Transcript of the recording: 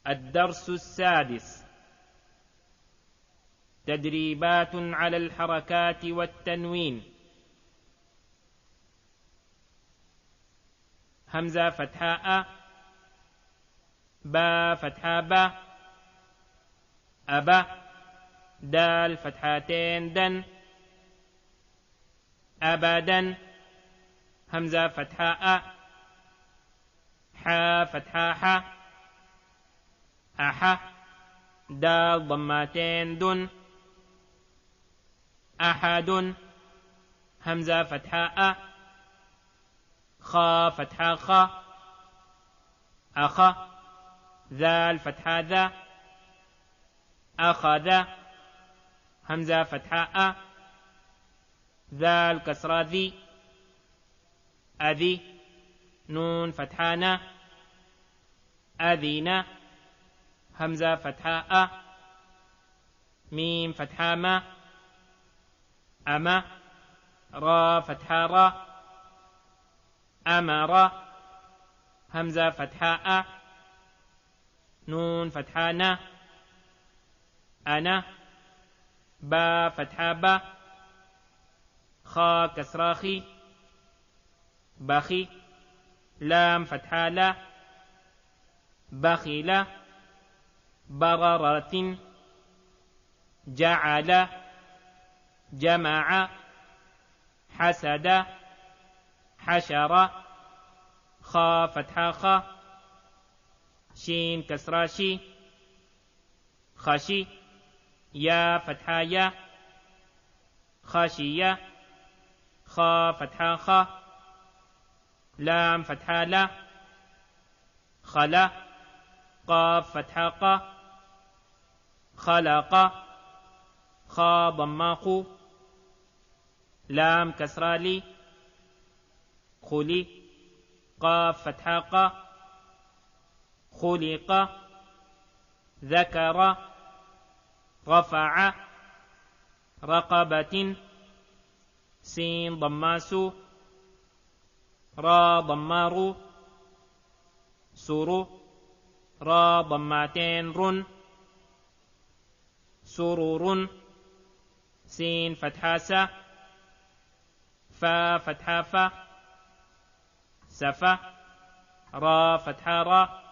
الدرس السادس. تدريبات على الحركات والتنوين. همزة فتحاء، با فتحاء با، أبا، دال فتحتين دن، أبدا، همزة فتحاء، حا فتحاء حا، أحا، دال ضمتين دن، أحد، همزة فتحاء، خا فتحاء خا، أخا، ذال فتحاء ذا، أخذ، همزة فتحاء، ذال كسرى ذي، أذي، نون فتحانا، أذينا، همزة فتحاء، ميم فتحا ما، أما، را فتحا را، أمر، همزة فتحاء، نون فتحانا، أنا، با فتحا با، خا كسراخي، بخي، لام فتحا لا، بخيل، بررة، جعل، جمع، حسد، حشر، خا فتحا خا، شين كسراشي، خشي، يا فتحا يا، خشية، خا فتحا خا، لام فتحا لا، خلا، قاف فتحا قا، خلق، خا ضماخو، لام كسرالي، خلي، قاف فتحا قا، خلق، ذكر، رفع، رقبة، سين ضماسو، را ضمارو، سرو، را ضماتين رن، سرور، سين فتحاسة، فا فتحا فا، سفا، را فتحا را،